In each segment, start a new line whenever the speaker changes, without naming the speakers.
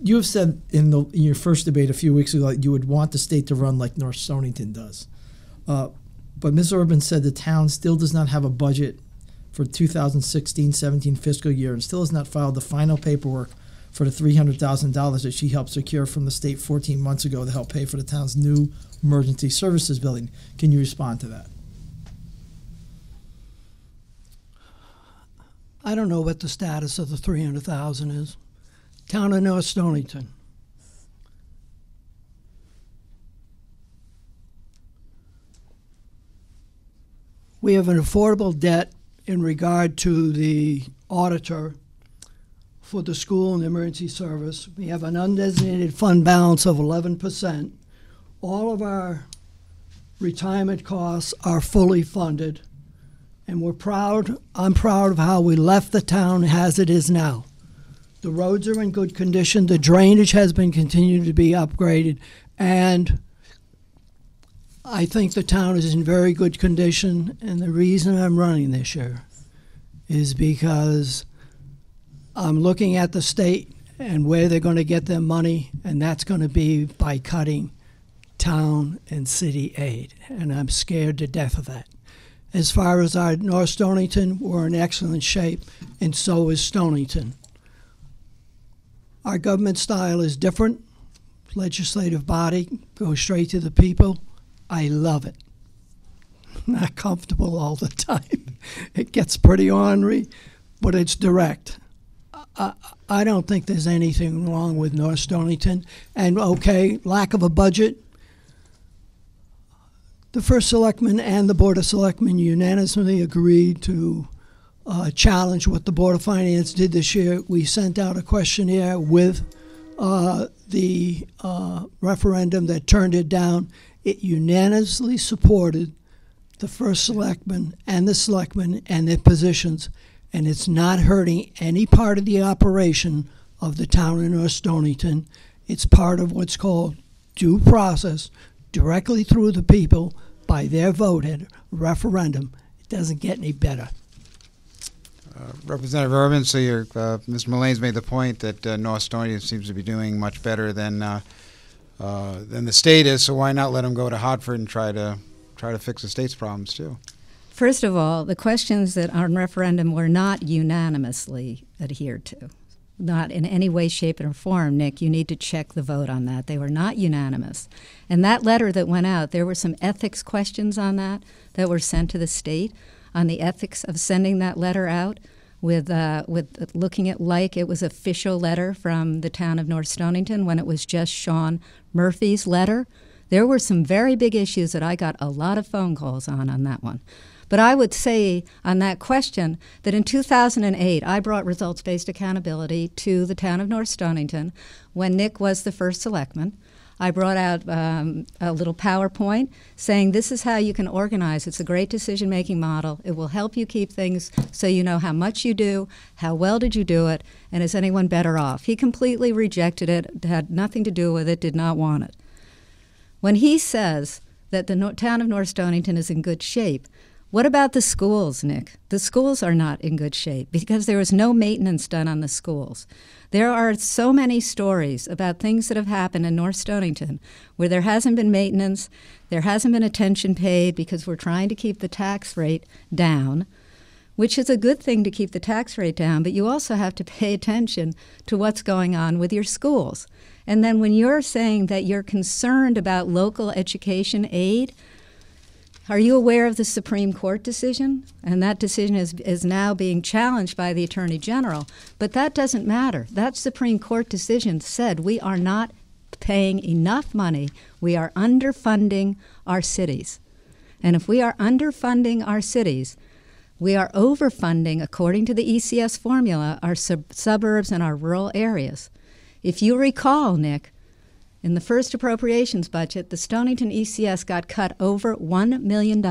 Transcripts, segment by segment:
you have said in your first debate a few weeks ago that you would want the state to run like North Stonington does. But Ms. Urban said the town still does not have a budget for 2016-17 fiscal year and still has not filed the final paperwork for the $300,000 that she helped secure from the state 14 months ago to help pay for the town's new emergency services building. Can you respond to that?
I don't know what the status of the $300,000 is. Town of North Stonington. We have an affordable debt in regard to the auditor for the school and the emergency service. We have an undesignated fund balance of 11%. All of our retirement costs are fully funded. And we're proud, I'm proud of how we left the town as it is now. The roads are in good condition. The drainage has been continued to be upgraded. And I think the town is in very good condition. And the reason I'm running this year is because I'm looking at the state and where they're going to get their money, and that's going to be by cutting town and city aid. And I'm scared to death of that. As far as our North Stonington, we're in excellent shape, and so is Stonington. Our government style is different. Legislative body, go straight to the people. I love it. Not comfortable all the time. It gets pretty ornery, but it's direct. I don't think there's anything wrong with North Stonington. And okay, lack of a budget. The first selectman and the Board of Selectmen unanimously agreed to challenge what the Board of Finance did this year. We sent out a questionnaire with the referendum that turned it down. It unanimously supported the first selectman and the selectmen and their positions, and it's not hurting any part of the operation of the town of North Stonington. It's part of what's called due process, directly through the people by their vote at a referendum. It doesn't get any better.
Representative Urban, so Mr. Mullane's made the point that North Stonington seems to be doing much better than the state is. So why not let them go to Hartford and try to fix the state's problems too?
First of all, the questions that on referendum were not unanimously adhered to. Not in any way, shape, or form, Nick. You need to check the vote on that. They were not unanimous. And that letter that went out, there were some ethics questions on that were sent to the state on the ethics of sending that letter out with looking at like it was official letter from the town of North Stonington when it was just Sean Murphy's letter. There were some very big issues that I got a lot of phone calls on that one. But I would say on that question that in 2008, I brought results-based accountability to the town of North Stonington when Nick was the first selectman. I brought out a little PowerPoint saying this is how you can organize. It's a great decision-making model. It will help you keep things so you know how much you do, how well did you do it, and is anyone better off. He completely rejected it, had nothing to do with it, did not want it. When he says that the town of North Stonington is in good shape, what about the schools, Nick? The schools are not in good shape because there was no maintenance done on the schools. There are so many stories about things that have happened in North Stonington where there hasn't been maintenance, there hasn't been attention paid because we're trying to keep the tax rate down, which is a good thing to keep the tax rate down, but you also have to pay attention to what's going on with your schools. And then when you're saying that you're concerned about local education aid, are you aware of the Supreme Court decision? And that decision is now being challenged by the Attorney General. But that doesn't matter. That Supreme Court decision said we are not paying enough money. We are underfunding our cities. And if we are underfunding our cities, we are overfunding, according to the ECS formula, our suburbs and our rural areas. If you recall, Nick, in the first appropriations budget, the Stonington ECS got cut over $1 million.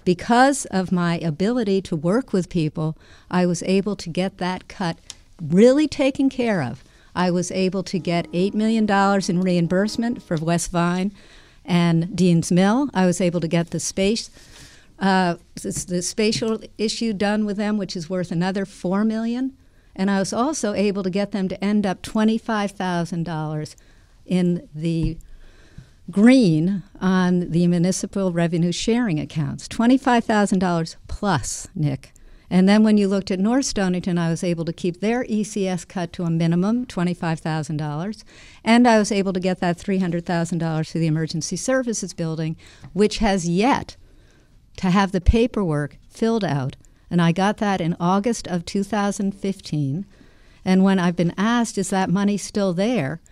Because of my ability to work with people, I was able to get that cut really taken care of. I was able to get $8 million in reimbursement for West Vine and Dean's Mill. I was able to get the spatial issue done with them, which is worth another $4 million. And I was also able to get them to end up $25,000 in the green on the municipal revenue sharing accounts. $25,000 plus, Nick. And then when you looked at North Stonington, I was able to keep their ECS cut to a minimum, $25,000. And I was able to get that $300,000 to the emergency services building, which has yet to have the paperwork filled out. And I got that in August of 2015. And when I've been asked, is that money still there?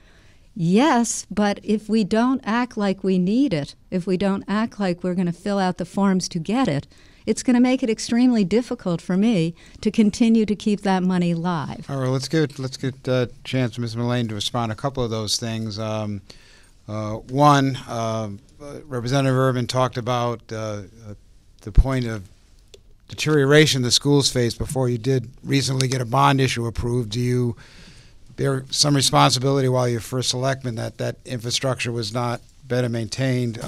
Yes, but if we don't act like we need it, if we don't act like we're going to fill out the forms to get it, it's going to make it extremely difficult for me to continue to keep that money live.
All right, let's get a chance for Ms. Mullane to respond to a couple of those things. One, Representative Urban talked about the point of deterioration the schools faced before you did recently get a bond issue approved. Do you bear some responsibility while you're first selectman that infrastructure was not better maintained?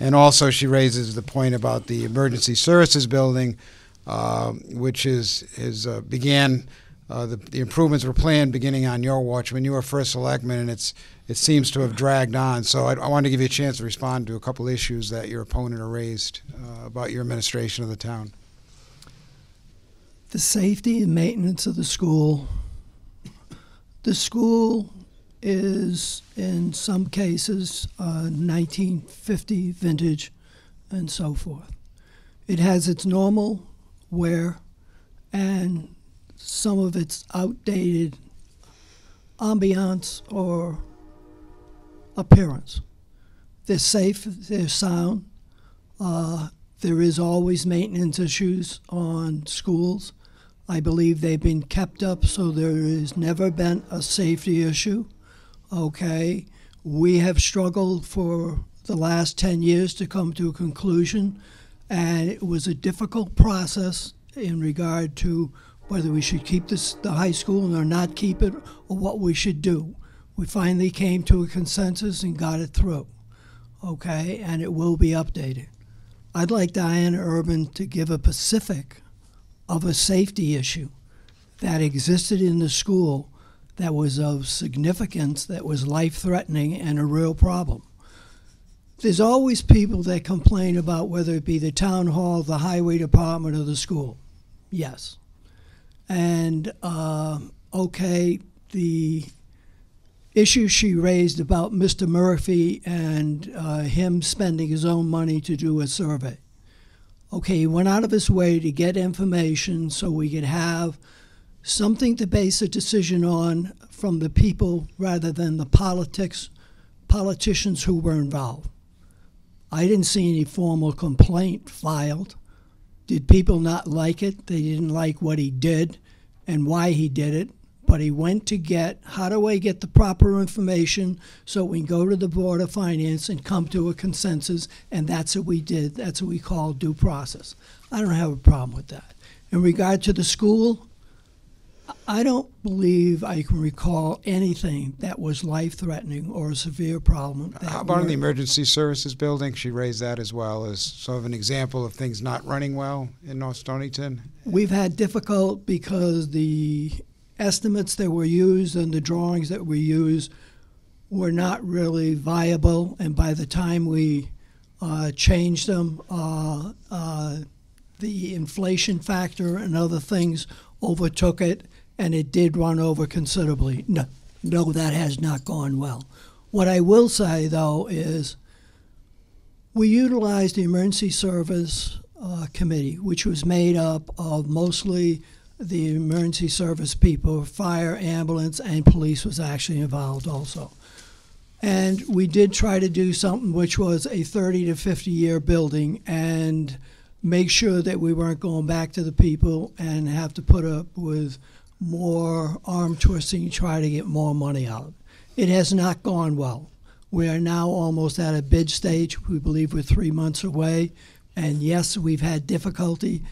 And also she raises the point about the emergency services building, which began, the improvements were planned beginning on your watch when you were first selectman, and it seems to have dragged on. So I wanted to give you a chance to respond to a couple issues that your opponent raised about your administration of the town.
The safety and maintenance of the school. The school is, in some cases, 1950 vintage and so forth. It has its normal wear and some of its outdated ambiance or appearance. They're safe, they're sound. There is always maintenance issues on schools. I believe they've been kept up so there has never been a safety issue. Okay, we have struggled for the last 10 years to come to a conclusion, and it was a difficult process in regard to whether we should keep the high school or not keep it, or what we should do. We finally came to a consensus and got it through, okay, and it will be updated. I'd like Diana Urban to give a specific of a safety issue that existed in the school that was of significance, that was life-threatening and a real problem. There's always people that complain about whether it be the town hall, the highway department, or the school. Yes. And, okay, the issue she raised about Mr. Murphy and him spending his own money to do a survey. Okay, he went out of his way to get information so we could have something to base a decision on from the people rather than the politicians who were involved. I didn't see any formal complaint filed. Did people not like it? They didn't like what he did and why he did it. But he went to get, how do I get the proper information so we can go to the Board of Finance and come to a consensus, and that's what we did. That's what we call due process. I don't have a problem with that. In regard to the school, I don't believe I can recall anything that was life-threatening or a severe problem.
How about in the emergency services building? She raised that as well as sort of an example of things not running well in North Stonington.
We've had difficult because the estimates that were used and the drawings that were used were not really viable, and by the time we changed them, the inflation factor and other things overtook it, and it did run over considerably. No, that has not gone well. What I will say, though, is we utilized the Emergency Service Committee, which was made up of mostly the emergency service people, fire, ambulance, and police was actually involved also. And we did try to do something which was a 30 to 50 year building and make sure that we weren't going back to the people and have to put up with more arm twisting to try to get more money out. It has not gone well. We are now almost at a bid stage. We believe we're 3 months away. And yes, we've had difficulty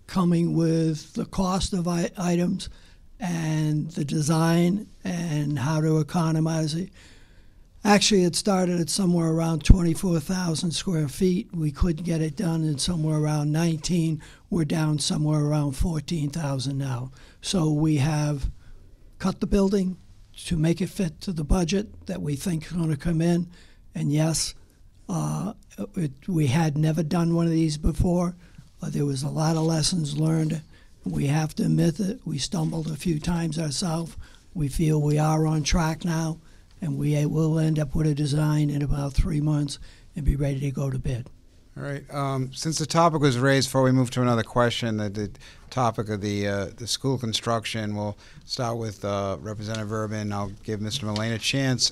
coming with the cost of items and the design and how to economize it. Actually, it started at somewhere around 24,000 square feet. We could get it done in somewhere around 19. We're down somewhere around 14,000 now. So we have cut the building to make it fit to the budget that we think is going to come in. And yes, we had never done one of these before. There was a lot of lessons learned. We have to admit that we stumbled a few times ourselves. We feel we are on track now, and we will end up with a design in about 3 months and be ready to go to bid.
All right. Since the topic was raised, before we move to another question, the topic of the school construction, we'll start with Representative Urban. I'll give Mr. Mullane a chance.